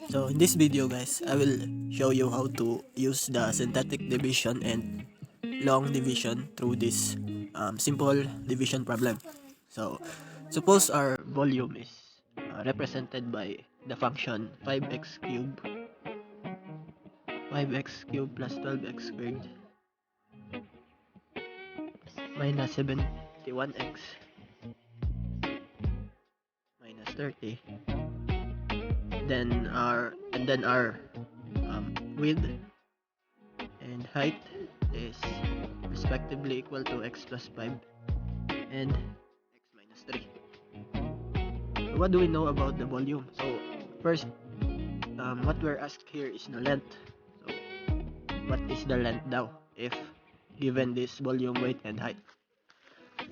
So in this video guys, I will show you how to use the synthetic division and long division through this simple division problem. So suppose our volume is represented by the function 5x cubed plus 12x squared minus 71x minus 30. Then our width and height is respectively equal to x plus 5 and x minus 3. So what do we know about the volume? So first, what we're asked here is the length. So what is the length now if given this volume, weight, and height?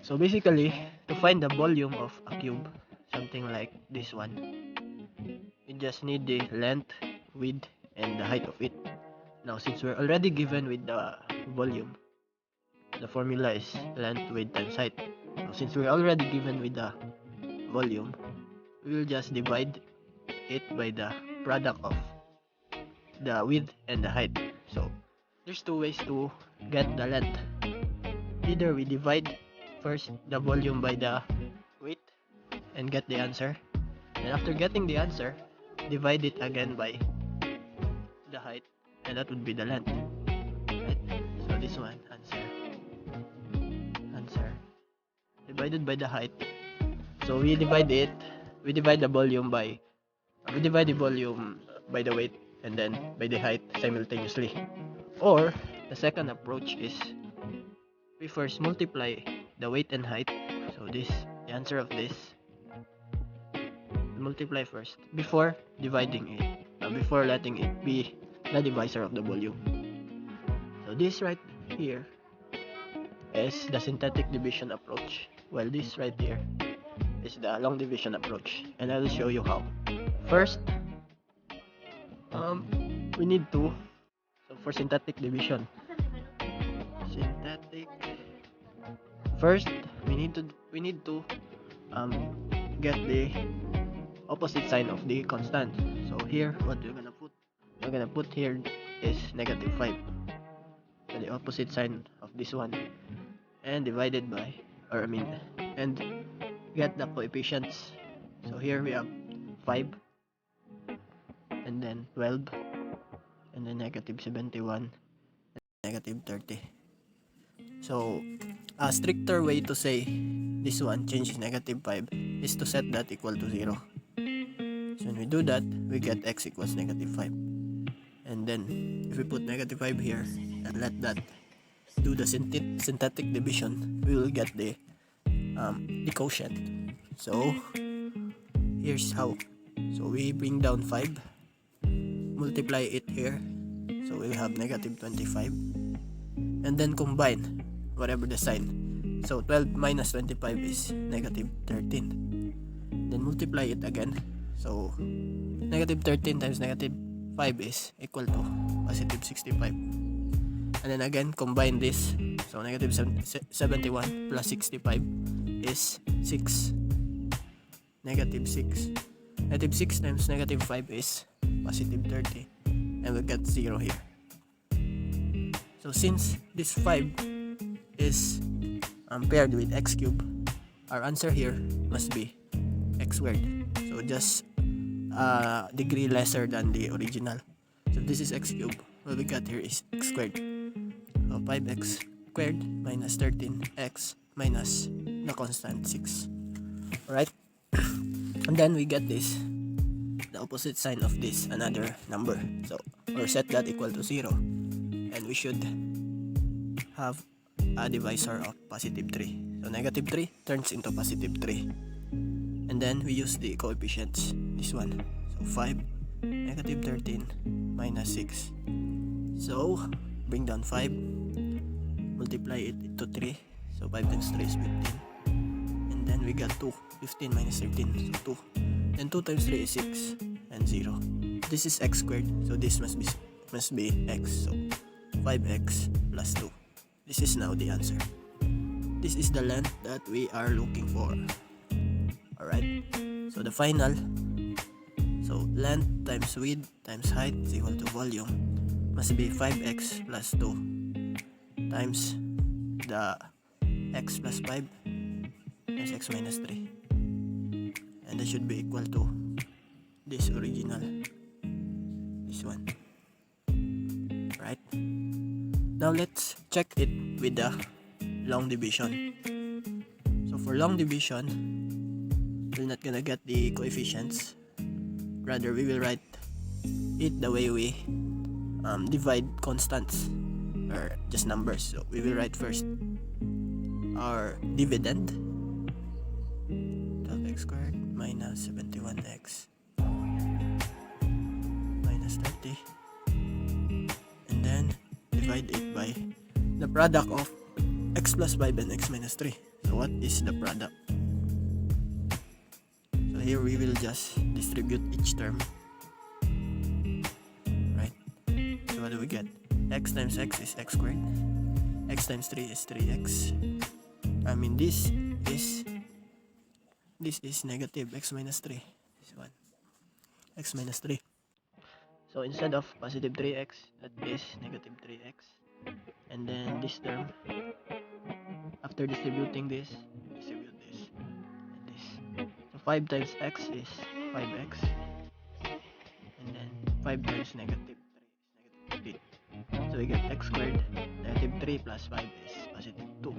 So basically, to find the volume of a cube, something like this one, you just need the length, width, and the height of it. Now since we're already given with the volume, the formula is length, width, times height. Now since we're already given with the volume, we will just divide it by the product of the width and the height. So there's two ways to get the length. Either we divide first the volume by the weight and get the answer, and after getting the answer, divide it again by the height, and that would be the length, right? So this one, answer divided by the height. So we divide the volume by the weight and then by the height simultaneously. Or the second approach is we first multiply the weight and height. So this, the answer of this, multiply first before dividing it, before letting it be the divisor of the volume. So this right here is the synthetic division approach, while this right here is the long division approach, and I will show you how. First, we need to, so for synthetic division, first we need to get the opposite sign of the constant. So here, what we're gonna put here is -5, so the opposite sign of this one, and divided by, and get the coefficients. So here we have 5, and then 12, and then -71, and -30. So a stricter way to say this one changes -5 is to set that equal to 0. So when we do that, we get x equals -5. And then if we put -5 here and let that do the synthetic division, we will get the quotient. So here's how. So we bring down 5, multiply it here, so we'll have -25, and then combine whatever the sign. So 12 minus 25 is -13. Then multiply it again. So -13 times -5 is equal to +65. And then again combine this. So -71 plus 65 is 6. -6. -6 times -5 is +30. And we get 0 here. So since this 5 is paired with x cubed, our answer here must be x squared. So just degree lesser than the original. So this is x cubed. What we got here is x squared. So 5x squared minus 13x minus the constant 6. Alright? And then we get this, the opposite sign of this, another number. So or set that equal to 0. And we should have a divisor of +3. So -3 turns into +3. And then we use the coefficients, this one. So 5, -13, minus 6. So bring down 5, multiply it into 3. So 5 times 3 is 15. And then we got 2. 15 minus 13, so 2. Then 2 times 3 is 6, and 0. This is x squared, so this must be x. So 5x plus 2. This is now the answer. This is the length that we are looking for. Alright, so the final, so length times width times height is equal to volume must be 5x plus 2 times the x plus 5 times x minus 3, and that should be equal to this original, this one, right? Now let's check it with the long division. So for long division, we're not gonna get the coefficients, rather we will write it the way we divide constants or just numbers. So we will write first our dividend, 12x squared minus 71x minus 30, and then divide it by the product of x plus 5 and x minus 3. So what is the product? So here we will just distribute each term, right? So what do we get? X times x is x squared, x times 3 is 3x. I mean this is negative x minus 3, this one, x minus 3. So instead of positive 3x, that is negative 3x. And then this term, after distributing this, distribute this and this. So 5 times x is 5x, and then 5 times negative 3 is negative 15. So we get x squared, negative 3 plus 5 is positive 2,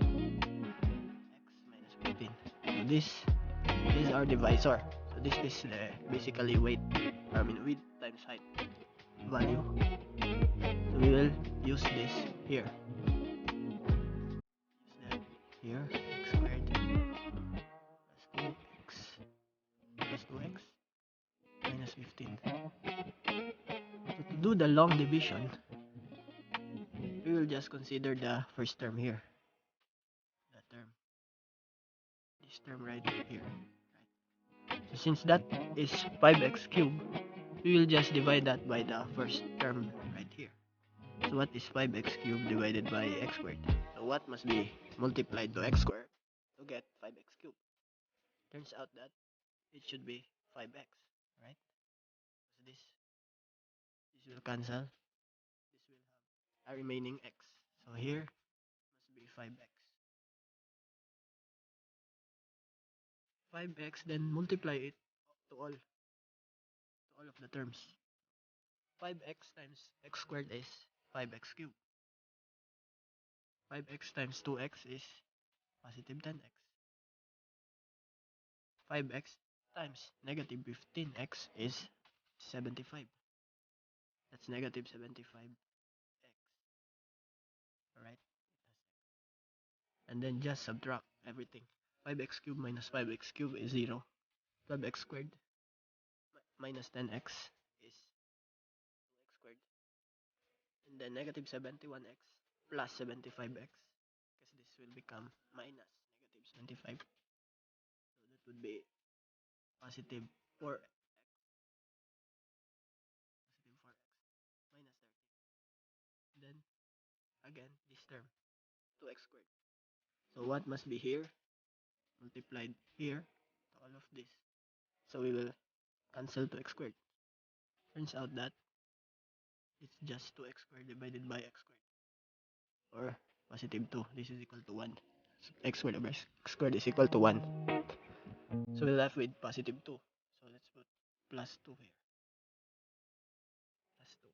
x minus 15. So this is our divisor. So this is the basically width times height value. So we will use this here. Here, x squared plus 2x minus 15. So to do the long division, we will just consider the first term here. This term right here. Right? So since that is 5x cubed, we will just divide that by the first term right here. So what is 5x cubed divided by x squared? So what must be multiplied to x squared to get 5x cubed? Turns out that it should be 5x, right? So this will cancel. This will have a remaining x. So here must be 5x. 5x, then multiply it to all of the terms. 5x times x squared is 5x cubed. 5x times 2x is positive 10x. 5x times negative 15x is 75. That's negative 75x. Alright? And then just subtract everything. 5x cubed minus 5x cubed is 0. 12x squared minus 10x is 2x squared. And then negative 71x plus 75x, because this will become minus negative 75. So that would be positive 4x, minus 30. Then again this term, 2x squared. So what must be here multiplied here to all of this. So we will cancel 2x squared. Turns out that it's just 2x squared divided by x squared, or positive 2. This is equal to 1. So x squared over x squared is equal to 1. So we're left with positive 2. So let's put plus 2 here. Plus 2.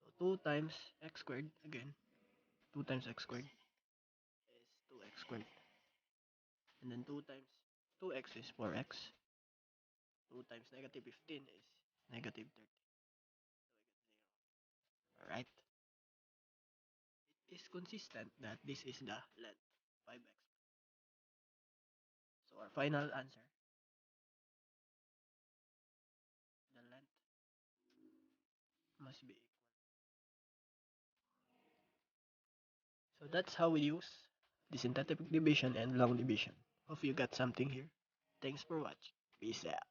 So 2 times x squared again. 2 times x squared is 2x squared. And then 2 times 2x is 4x. 2 times negative 15 is negative 30. Alright? It is consistent that this is the length, 5x. So our final answer, the length must be equal. So that's how we use the synthetic division and long division. Hope you got something here. Thanks for watching. Peace out.